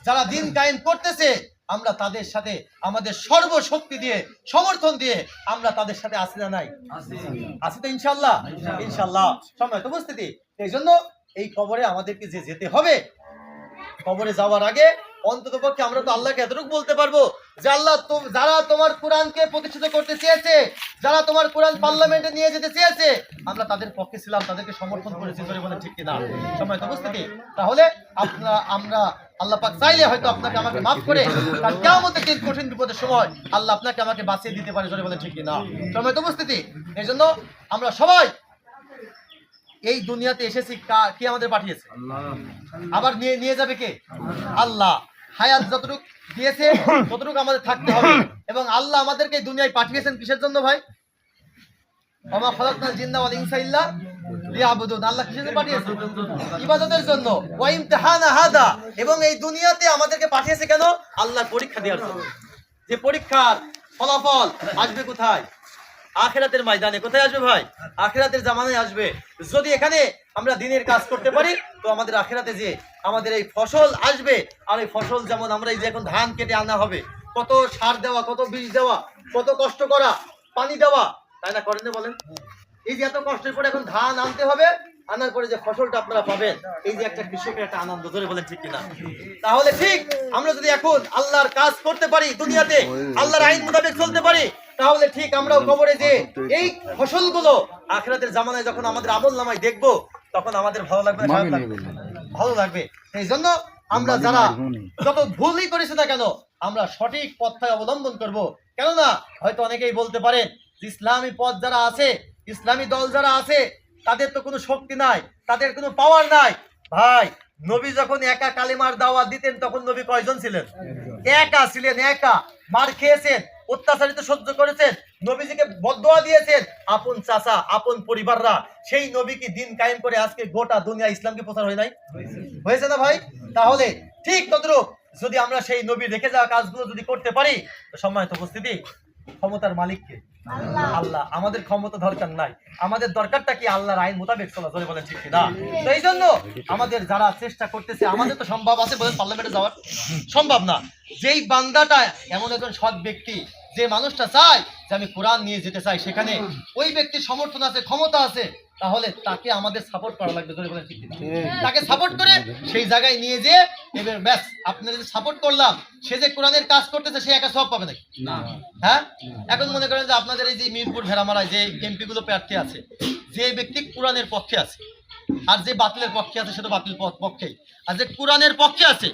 যারা দিন কায়েম করতেছে আমরা তাদের সাথে আমাদের সর্বশক্তি দিয়ে সমর্থন দিয়ে আমরা তাদের সাথে আছি না নাই? আছি তো ইনশাআল্লাহ। ইনশাআল্লাহ সময় তো উপস্থিতি। এই জন্য এই কবরে আমাদেরকে যে যেতে হবে, কবরে যাওয়ার আগে অন্তত পক্ষে আমরা তো আল্লাহকে এতটুকু বলতে পারবো যে আল্লাহ, যারা তোমার কোরআনকে প্রতিষ্ঠিত করতে চেয়েছে, যারা তোমার কোরআন পার্লামেন্টে নিয়ে যেতে চেয়েছে, আমরা তাদের পক্ষে ছিলাম, তাদেরকে সমর্থন করেছি, ধরে বলেন ঠিক কিনা? সময় তো উপস্থিতি। তাহলে আমরা আল্লাহ পাক চাইলে হয়তো আপনাকে আমাকে মাফ করে কারণ কিয়ামতের দিন কঠিন বিপদের সময় আল্লাহ আপনাকে আমাকে বাঁচিয়ে দিতে পারে, ধরে বলেন ঠিক কিনা? সময় তো উপস্থিতি। এই জন্য আমরা সবাই এই দুনিয়াতে এসেছি, কে আমাদের পাঠিয়েছে? আবার নিয়ে যাবে কে? আল্লাহ। হায়াত যতটুকু দিয়েছে ততটুকু আমাদের থাকতে হবে। এবং আল্লাহ আমাদেরকে এই দুনিয়ায় পাঠিয়েছেন কিসের জন্য ভাই? ওমা খালাকনাল জিন্না ওয়াল ইনসা ইল্লা লিয়াবুদুন। আল্লাহ কিসের জন্য পাঠিয়েছেন? ইবাদতের জন্য। ওয়া ইমতিহানা হাদা। এবং এই দুনিয়াতে আমাদেরকে পাঠিয়েছে কেন? আল্লাহর পরীক্ষা দেওয়ার জন্য। যে পরীক্ষার ফলাফল আসবে কোথায়? আখিরাতের ময়দানে। কোথায় আসবে ভাই? আখিরাতের জামানায় আসবে। যদি এখানে আমরা দিনের কাজ করতে পারি তো আমাদের আখিরাতে যে আমাদের এই ফসল আসবে। আর এই ফসল যেমন আমরা এই যে এখন ধান কেটে আনা হবে, কত সার দেওয়া, কত বীজ দেওয়া, কত কষ্ট করা, পানি দেওয়া, তাই না? করেন না বলেন? এই যে এত কষ্টের পরে এখন ধান আনতে হবে, আনার পরে যে ফসলটা আপনারা পাবেন, এই যে একটা কৃষকের একটা আনন্দ, ধরে বলেন ঠিক কিনা? তাহলে ঠিক আমরা যদি এখন আল্লাহর কাজ করতে পারি, দুনিয়াতে আল্লাহর আইন মোতাবেক চলতে পারি, তাহলে ঠিক আমরাও কবরে যে এই ফসলগুলো আখিরাতের জামানায় যখন আমাদের আমলনামায় দেখবো তখন আমাদের ভালো লাগবে, খারাপ লাগবে? ভালো লাগবে। এই জন্য আমরা যারা যত ভুলই করেছি না কেন আমরা সঠিক পথটাই অবলম্বন করব। কেননা হয়তো অনেকেই বলতে পারেন ইসলামী পথ যারা আছে, ইসলামী দল যারা আছে, তাদের তো কোনো শক্তি নাই, তাদের কোনো পাওয়ার নাই। ভাই, নবী যখন একা কালিমার দাওয়াত দিতেন তখন নবী কয়জন ছিলেন? একা ছিলেন, একা। মার খেয়েছেন, অত্যাচারিত সহ্য করেছেন, নবীজিকে বদদোয়া দিয়েছেন, আপন চাচা, আপন পরিবাররা সেই নবী কি দিন কায়েম করে আজকে গোটা দুনিয়া ইসলামকে প্রচার হয় নাই? হয়েছে না ভাই? তাহলে ঠিক তদ্রূপ যদি আমরা সেই নবী রেখে যাওয়া কাজগুলো যদি করতে পারি তো সম্মানিত উপস্থিতি, ক্ষমতার মালিককে আল্লাহ। আমাদের ক্ষমতা দরকার নাই, আমাদের দরকারটা কি? আল্লাহর আইন মোতাবেক চলা, ধরে বলেন ঠিক কিনা? তো এই জন্য আমাদের যারা চেষ্টা করতেছে, আমাদের তো সম্ভব আছে বলেন পার্লামেন্টে যাওয়ার? সম্ভব না। যেই বান্দাটা এমন একজন সৎ ব্যক্তি, যে মানুষটা চায় যে আমি কোরআন নিয়ে যেতে চাই, সেখানে ওই ব্যক্তির সমর্থন আছে, ক্ষমতা আছে, তাহলে তাকে আমাদের সাপোর্ট করা লাগবে, ধরে বলেন ঠিক কিনা? তাকে সাপোর্ট করে সেই জায়গায় নিয়ে যে এবার ব্যাস আপনারা যে সাপোর্ট করলাম, সে যে কোরআনের কাজ করতেছে সে একা সব পাবে নাকি? হ্যাঁ, এখন মনে করেন যে আপনাদের এই যে মিরপুর ভেড়ামারায় যে এমপি গুলো প্রার্থী আছে, যে ব্যক্তি কোরআনের পক্ষে আছে, আর যে বাতিলের পক্ষে আছে সে তো বাতিল পক্ষেই, আর যে কোরআনের পক্ষে আছে